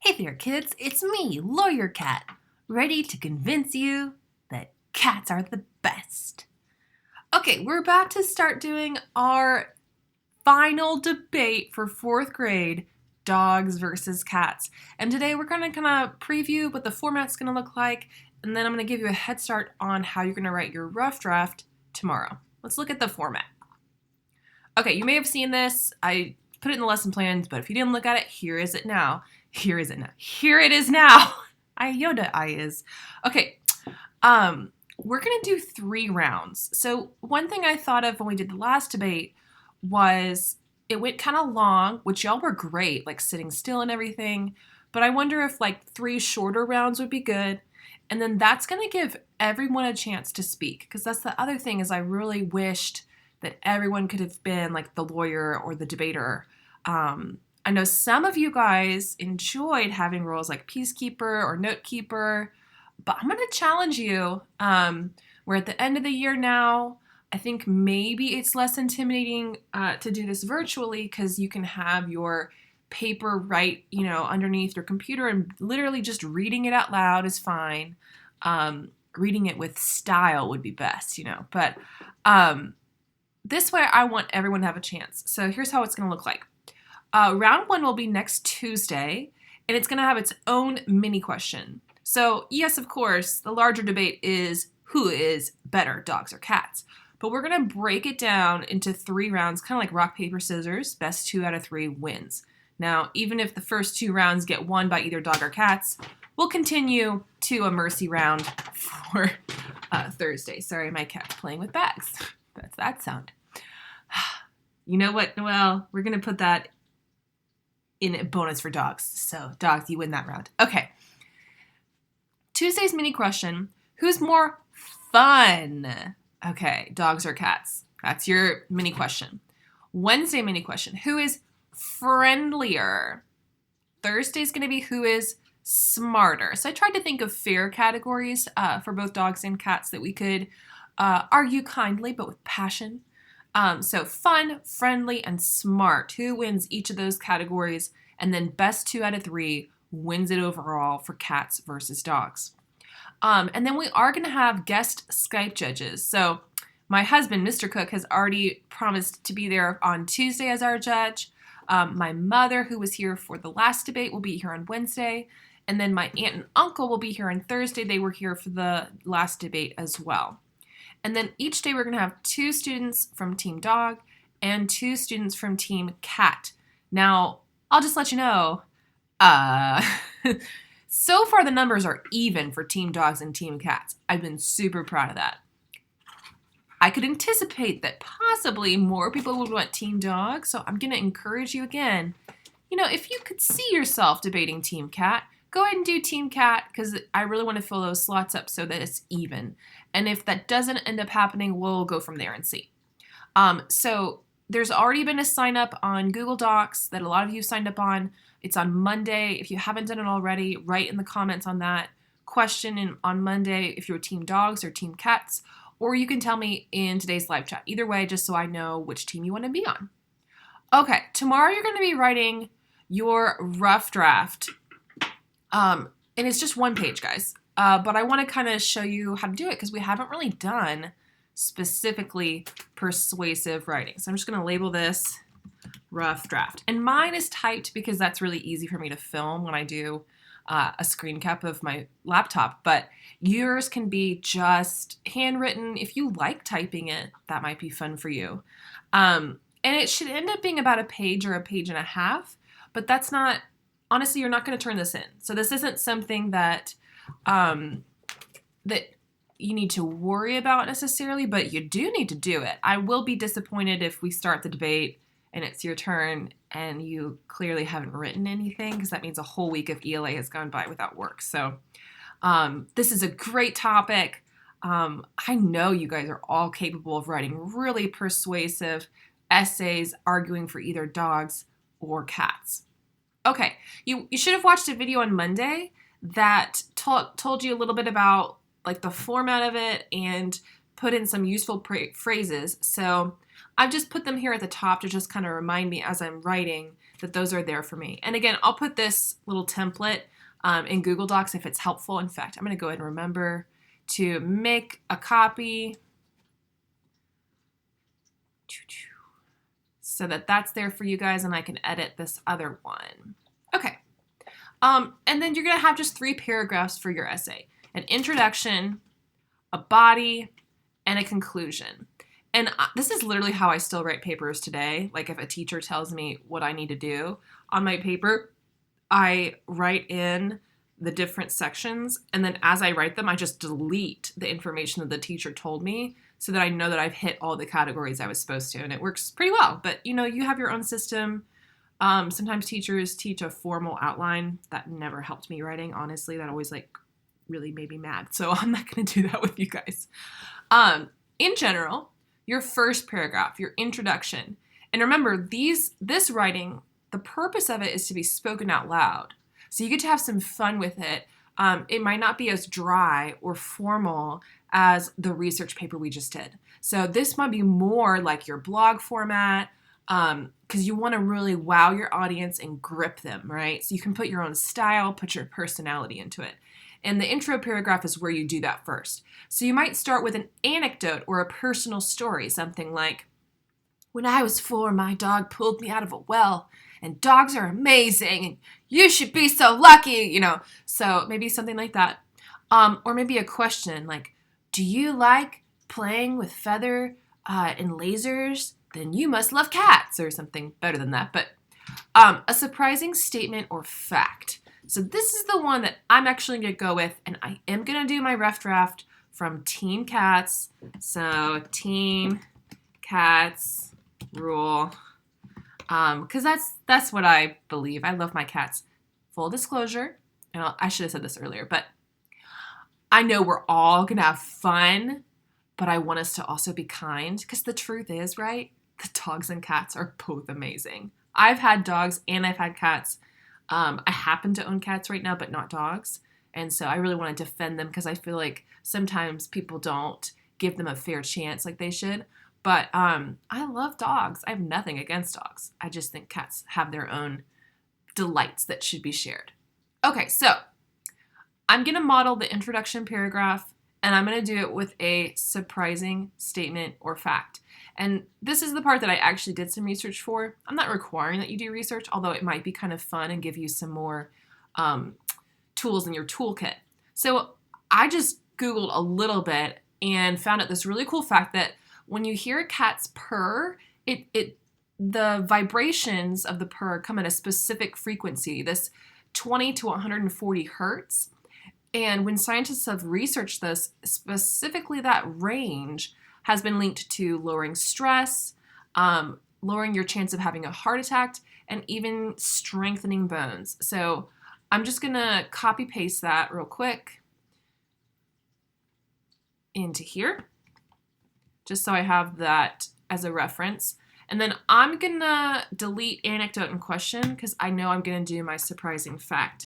Hey there, kids. It's me, Lawyer Cat, ready to convince you that cats are the best. Okay, we're about to start doing our final debate for fourth grade, dogs versus cats. And today we're going to kind of preview what the format's going to look like, and then I'm going to give you a head start on how you're going to write your rough draft tomorrow. Let's look at the format. Okay, you may have seen this. I put it in the lesson plans, but if you didn't look at it, here is it now. Here is it now. Here it is now. I is. Okay. We're gonna do 3 rounds. So one thing I thought of when we did the last debate was it went kind of long, which y'all were great, like sitting still and everything. But I wonder if like 3 shorter rounds would be good. And then that's gonna give everyone a chance to speak. Because that's the other thing is I really wished that everyone could have been like the lawyer or the debater. I know some of you guys enjoyed having roles like peacekeeper or notekeeper, but I'm going to challenge you. We're at the end of the year now. I think maybe it's less intimidating to do this virtually because you can have your paper right, underneath your computer, and literally just reading it out loud is fine. Reading it with style would be best, But this way, I want everyone to have a chance. So here's how it's going to look like. Round 1 will be next Tuesday, and it's going to have its own mini question. So yes, of course, the larger debate is who is better, dogs or cats? But we're going to break it down into 3 rounds, kind of like rock, paper, scissors. Best 2 out of 3 wins. Now, even if the first 2 rounds get won by either dog or cats, we'll continue to a mercy round for Thursday. Sorry, my cat's playing with bags. That's that sound. You know what, Noelle? We're going to put that in a bonus for dogs. So, dogs, you win that round. Okay. Tuesday's mini question, who's more fun? Okay, dogs or cats? That's your mini question. Wednesday mini question, who is friendlier? Thursday's going to be who is smarter. So I tried to think of fair categories for both dogs and cats that we could argue kindly but with passion. So fun, friendly, and smart. Who wins each of those categories? And then best 2 out of 3 wins it overall for cats versus dogs. And then we are going to have guest Skype judges. So my husband, Mr. Cook, has already promised to be there on Tuesday as our judge. My mother, who was here for the last debate, will be here on Wednesday. And then my aunt and uncle will be here on Thursday. They were here for the last debate as well. And then each day we're going to have 2 students from Team Dog and 2 students from Team Cat. Now, I'll just let you know, so far the numbers are even for Team Dogs and Team Cats. I've been super proud of that. I could anticipate that possibly more people would want Team Dog, so I'm going to encourage you again. If you could see yourself debating Team Cat, go ahead and do Team Cat because I really want to fill those slots up so that it's even. And if that doesn't end up happening, we'll go from there and see. So there's already been a sign up on Google Docs that a lot of you signed up on. It's on Monday. If you haven't done it already, write in the comments on that question on Monday if you're Team Dogs or Team Cats, or you can tell me in today's live chat. Either way, just so I know which team you want to be on. Okay, tomorrow you're going to be writing your rough draft. And it's just 1 page, guys. But I want to kind of show you how to do it because we haven't really done specifically persuasive writing. So I'm just going to label this rough draft. And mine is typed because that's really easy for me to film when I do a screen cap of my laptop. But yours can be just handwritten. If you like typing it, that might be fun for you. And it should end up being about a page or a page and a half. But that's not... Honestly, you're not going to turn this in. So this isn't something that that you need to worry about necessarily, but you do need to do it. I will be disappointed if we start the debate and it's your turn and you clearly haven't written anything because that means a whole week of ELA has gone by without work. So this is a great topic. I know you guys are all capable of writing really persuasive essays arguing for either dogs or cats. Okay, you should have watched a video on Monday that told you a little bit about like the format of it and put in some useful phrases. So I've just put them here at the top to just kind of remind me as I'm writing that those are there for me. And again, I'll put this little template in Google Docs if it's helpful. In fact, I'm going to go ahead and remember to make a copy so that that's there for you guys and I can edit this other one. Okay. And then you're going to have just 3 paragraphs for your essay: an introduction, a body, and a conclusion. And this is literally how I still write papers today. Like if a teacher tells me what I need to do on my paper, I write in the different sections, and then as I write them, I just delete the information that the teacher told me so that I know that I've hit all the categories I was supposed to, and it works pretty well. But you know, you have your own system. Sometimes teachers teach a formal outline. That never helped me writing, honestly. That always like really made me mad. So I'm not going to do that with you guys. In general, your first paragraph, your introduction. And remember, this writing, the purpose of it is to be spoken out loud. So you get to have some fun with it. It might not be as dry or formal as the research paper we just did. So this might be more like your blog format, because you want to really wow your audience and grip them, right? So you can put your own style, put your personality into it. And the intro paragraph is where you do that first. So you might start with an anecdote or a personal story, something like, "When I was 4, my dog pulled me out of a well, and dogs are amazing, and you should be so lucky," you know. So maybe something like that. Or maybe a question like, "Do you like playing with feather and lasers? Then you must love cats," or something better than that. But a surprising statement or fact. So this is the one that I'm actually going to go with, and I am going to do my rough draft from Team Cats. So Team Cats rule, because that's what I believe. I love my cats. Full disclosure, and I should have said this earlier, but I know we're all going to have fun, but I want us to also be kind, because the truth is, right, the dogs and cats are both amazing. I've had dogs and I've had cats. I happen to own cats right now, but not dogs. And so I really want to defend them because I feel like sometimes people don't give them a fair chance like they should. But I love dogs. I have nothing against dogs. I just think cats have their own delights that should be shared. Okay, so I'm going to model the introduction paragraph, and I'm going to do it with a surprising statement or fact. And this is the part that I actually did some research for. I'm not requiring that you do research, although it might be kind of fun and give you some more tools in your toolkit. So I just Googled a little bit and found out this really cool fact that when you hear a cat's purr, the vibrations of the purr come at a specific frequency, this 20 to 140 hertz. And when scientists have researched this, specifically that range has been linked to lowering stress, lowering your chance of having a heart attack, and even strengthening bones. So I'm just going to copy paste that real quick into here, just so I have that as a reference. And then I'm going to delete anecdote and question because I know I'm going to do my surprising fact.